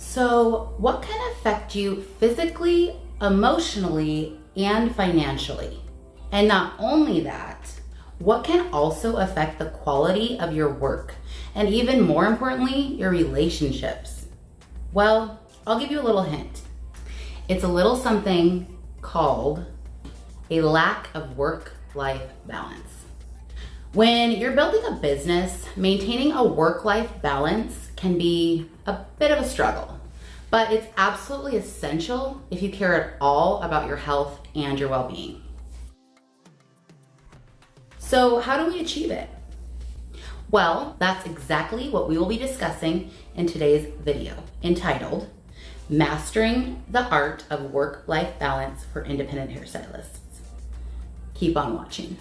So, what can affect you physically, emotionally, and financially? And not only that, what can also affect the quality of your work, and even more importantly, your relationships? Well, I'll give you a little hint. It's a little something called a lack of work-life balance. When you're building a business, maintaining a work-life balance can be a bit of a struggle, but it's absolutely essential if you care at all about your health and your well-being. So how do we achieve it? Well, that's exactly what we will be discussing in today's video, entitled Mastering the Art of Work-Life Balance for Independent Hairstylists. Keep on watching.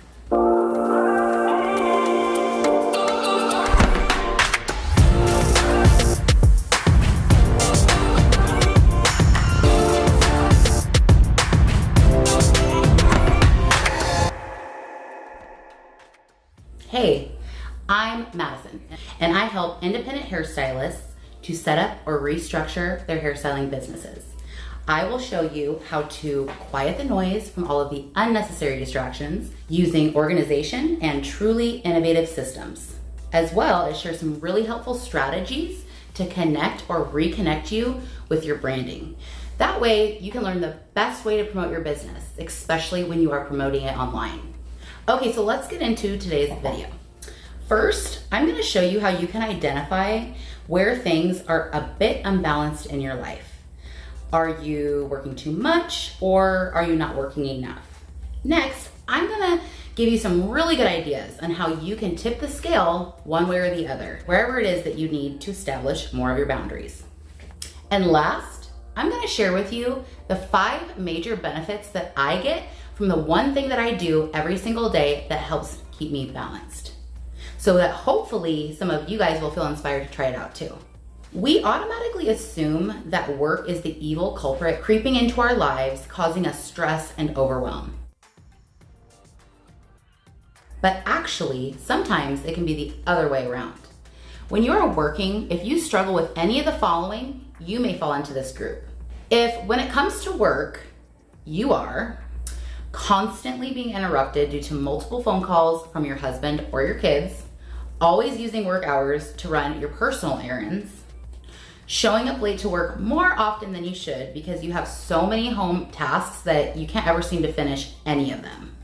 Hey, I'm Madison, and I help independent hairstylists to set up or restructure their hairstyling businesses. I will show you how to quiet the noise from all of the unnecessary distractions using organization and truly innovative systems, as well as share some really helpful strategies to connect or reconnect you with your branding. That way you can learn the best way to promote your business, especially when you are promoting it online. Okay, so let's get into today's video. First, I'm going to show you how you can identify where things are a bit unbalanced in your life. Are you working too much, or are you not working enough? Next, I'm going to give you some really good ideas on how you can tip the scale one way or the other, wherever it is that you need to establish more of your boundaries. And last, I'm going to share with you the 5 major benefits that I get from the one thing that I do every single day that helps keep me balanced, so that hopefully some of you guys will feel inspired to try it out too. We automatically assume that work is the evil culprit creeping into our lives, causing us stress and overwhelm. But actually, sometimes it can be the other way around. When you are working, if you struggle with any of the following, you may fall into this group. If when it comes to work, you are constantly being interrupted due to multiple phone calls from your husband or your kids, always using work hours to run your personal errands, showing up late to work more often than you should because you have so many home tasks that you can't ever seem to finish any of them,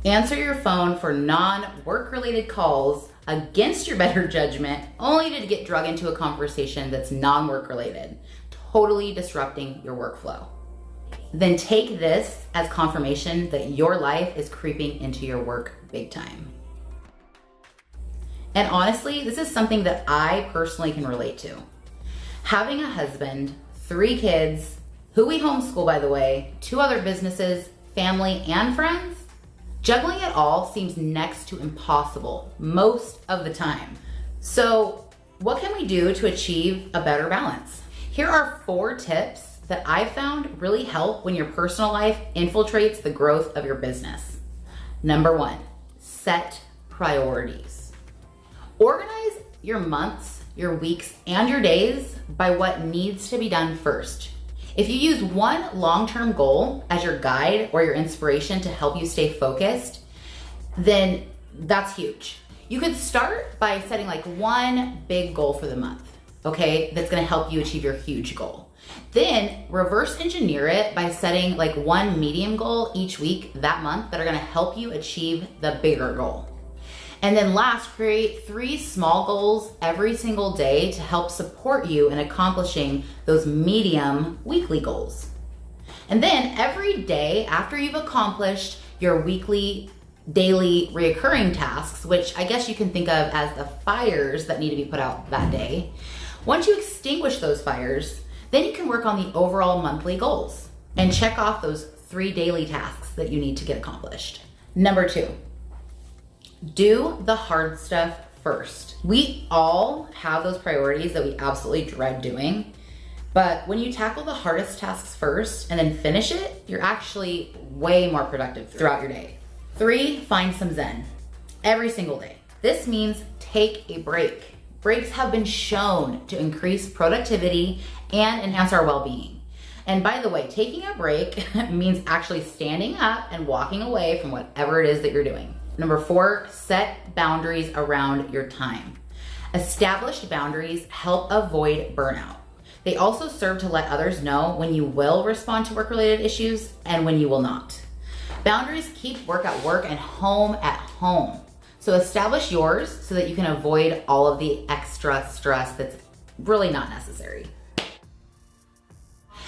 answer your phone for non-work related calls against your better judgment only to get dragged into a conversation that's non-work related, totally disrupting your workflow. Then take this as confirmation that your life is creeping into your work big time. And honestly, this is something that I personally can relate to. Having a husband, 3 kids, who we homeschool by the way, 2 other businesses, family, and friends, juggling it all seems next to impossible most of the time. So what can we do to achieve a better balance? Here are 4 tips that I found really help when your personal life infiltrates the growth of your business. Number 1, set priorities. Organize your months, your weeks, and your days by what needs to be done first. If you use one long-term goal as your guide or your inspiration to help you stay focused, then that's huge. You could start by setting like one big goal for the month, okay? That's gonna help you achieve your huge goal. Then reverse engineer it by setting like one medium goal each week that month that are gonna help you achieve the bigger goal. And then last, create 3 small goals every single day to help support you in accomplishing those medium weekly goals. And then every day after you've accomplished your weekly, daily, reoccurring tasks, which I guess you can think of as the fires that need to be put out that day, once you extinguish those fires, then you can work on the overall monthly goals and check off those 3 daily tasks that you need to get accomplished. Number 2, do the hard stuff first. We all have those priorities that we absolutely dread doing, but when you tackle the hardest tasks first and then finish it, you're actually way more productive throughout your day. 3, find some Zen every single day. This means take a break. Breaks have been shown to increase productivity and enhance our well-being. And by the way, taking a break means actually standing up and walking away from whatever it is that you're doing. Number 4, set boundaries around your time. Established boundaries help avoid burnout. They also serve to let others know when you will respond to work-related issues and when you will not. Boundaries keep work at work and home at home. So establish yours so that you can avoid all of the extra stress that's really not necessary.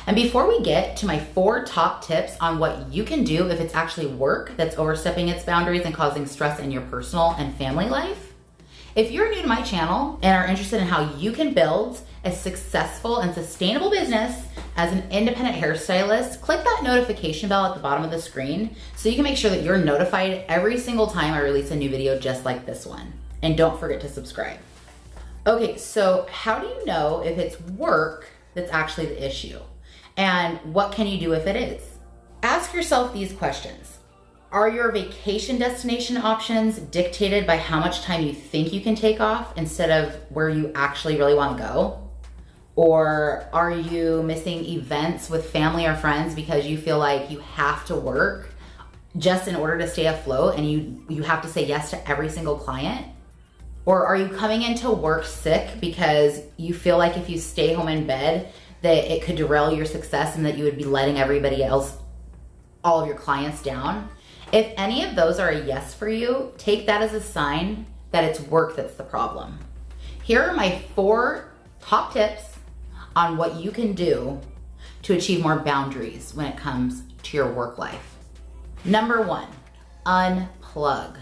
And before we get to my 4 top tips on what you can do if it's actually work that's overstepping its boundaries and causing stress in your personal and family life, if you're new to my channel and are interested in how you can build a successful and sustainable business as an independent hairstylist, click that notification bell at the bottom of the screen so you can make sure that you're notified every single time I release a new video just like this one. And don't forget to subscribe. Okay, so how do you know if it's work that's actually the issue? And what can you do if it is? Ask yourself these questions. Are your vacation destination options dictated by how much time you think you can take off instead of where you actually really want to go? Or are you missing events with family or friends because you feel like you have to work just in order to stay afloat and you have to say yes to every single client? Or are you coming into work sick because you feel like if you stay home in bed that it could derail your success and that you would be letting everybody else, all of your clients down? If any of those are a yes for you, take that as a sign that it's work that's the problem. Here are my 4 top tips on what you can do to achieve more boundaries when it comes to your work life. Number 1, unplug.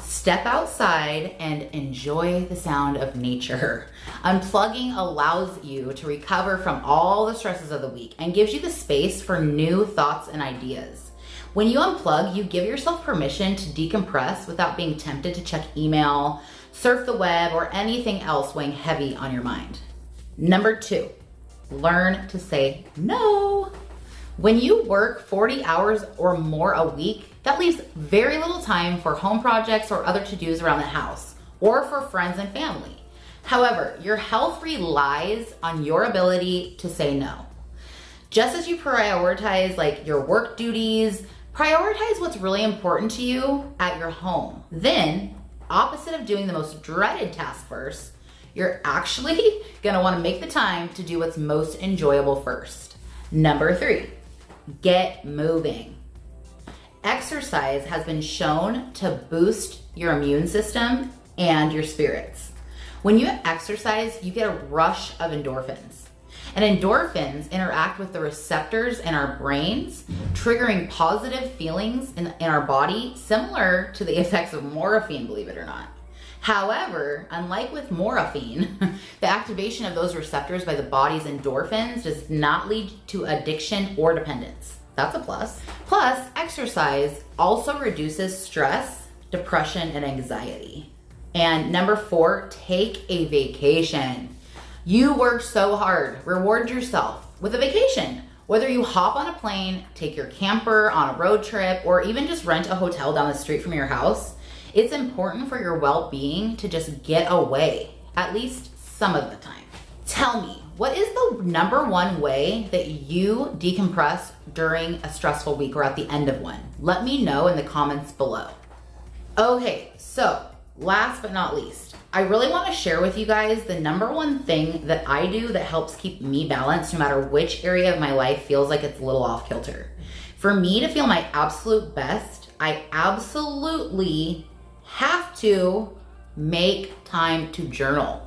Step outside and enjoy the sound of nature. Unplugging allows you to recover from all the stresses of the week and gives you the space for new thoughts and ideas. When you unplug, you give yourself permission to decompress without being tempted to check email, surf the web, or anything else weighing heavy on your mind. Number 2, learn to say no. When you work 40 hours or more a week, that leaves very little time for home projects or other to-dos around the house, or for friends and family. However, your health relies on your ability to say no. Just as you prioritize like your work duties, prioritize what's really important to you at your home. Then, opposite of doing the most dreaded task first, you're actually gonna wanna make the time to do what's most enjoyable first. Number 3, get moving. Exercise has been shown to boost your immune system and your spirits. When you exercise, you get a rush of endorphins. And endorphins interact with the receptors in our brains, triggering positive feelings in our body, similar to the effects of morphine, believe it or not. However, unlike with morphine, the activation of those receptors by the body's endorphins does not lead to addiction or dependence. That's a plus. Plus, exercise also reduces stress, depression, and anxiety. And number 4, take a vacation. You worked so hard. Reward yourself with a vacation. Whether you hop on a plane, take your camper on a road trip, or even just rent a hotel down the street from your house, it's important for your well-being to just get away, at least some of the time. Tell me, what is the number 1 way that you decompress during a stressful week or at the end of one? Let me know in the comments below. Okay, so last but not least, I really want to share with you guys the number 1 thing that I do that helps keep me balanced no matter which area of my life feels like it's a little off kilter. For me to feel my absolute best, I absolutely have to make time to journal.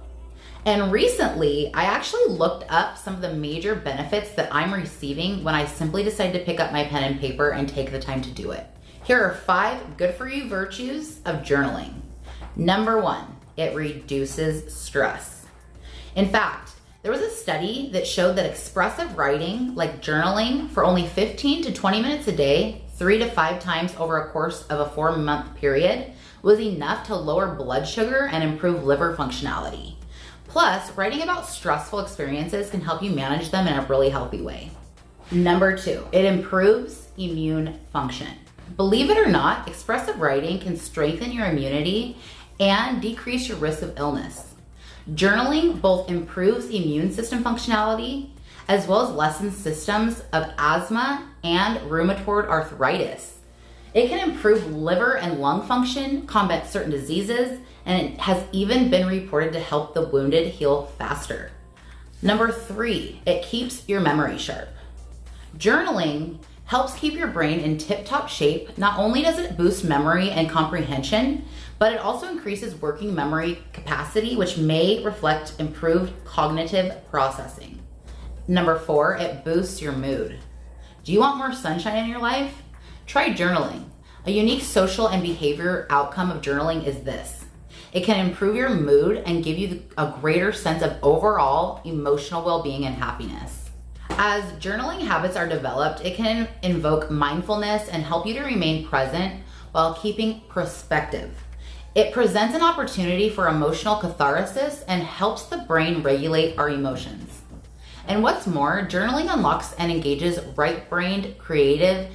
And recently, I actually looked up some of the major benefits that I'm receiving when I simply decide to pick up my pen and paper and take the time to do it. Here are 5 good for you virtues of journaling. Number 1, it reduces stress. In fact, there was a study that showed that expressive writing, like journaling, for only 15 to 20 minutes a day, 3 to 5 times over a course of a 4-month period, was enough to lower blood sugar and improve liver functionality. Plus, writing about stressful experiences can help you manage them in a really healthy way. Number 2, it improves immune function. Believe it or not, expressive writing can strengthen your immunity and decrease your risk of illness. Journaling both improves immune system functionality as well as lessens symptoms of asthma and rheumatoid arthritis. It can improve liver and lung function, combat certain diseases, and it has even been reported to help the wounded heal faster. Number 3, it keeps your memory sharp. Journaling helps keep your brain in tip-top shape. Not only does it boost memory and comprehension, but it also increases working memory capacity, which may reflect improved cognitive processing. Number 4, it boosts your mood. Do you want more sunshine in your life? Try journaling. A unique social and behavior outcome of journaling is this. It can improve your mood and give you a greater sense of overall emotional well-being and happiness. As journaling habits are developed, it can invoke mindfulness and help you to remain present while keeping perspective. It presents an opportunity for emotional catharsis and helps the brain regulate our emotions. And what's more, journaling unlocks and engages right-brained creative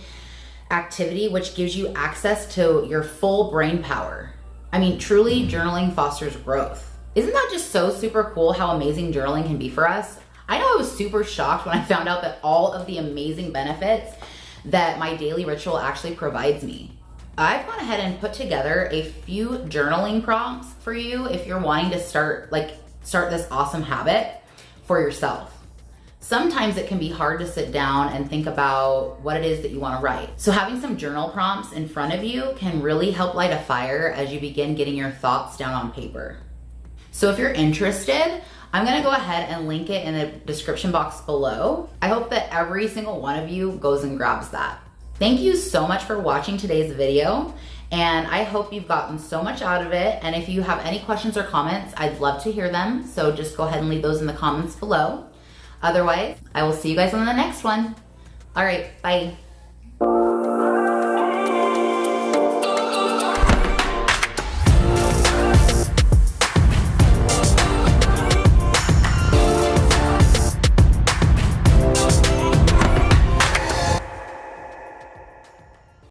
activity, which gives you access to your full brain power. I mean, truly, journaling fosters growth. Isn't that just so super cool how amazing journaling can be for us? I know I was super shocked when I found out that all of the amazing benefits that my daily ritual actually provides me. I've gone ahead and put together a few journaling prompts for you if you're wanting to start this awesome habit for yourself. Sometimes it can be hard to sit down and think about what it is that you want to write. So having some journal prompts in front of you can really help light a fire as you begin getting your thoughts down on paper. So if you're interested, I'm gonna go ahead and link it in the description box below. I hope that every single one of you goes and grabs that. Thank you so much for watching today's video, and I hope you've gotten so much out of it. And if you have any questions or comments, I'd love to hear them. So just go ahead and leave those in the comments below. Otherwise, I will see you guys on the next one. All right, bye.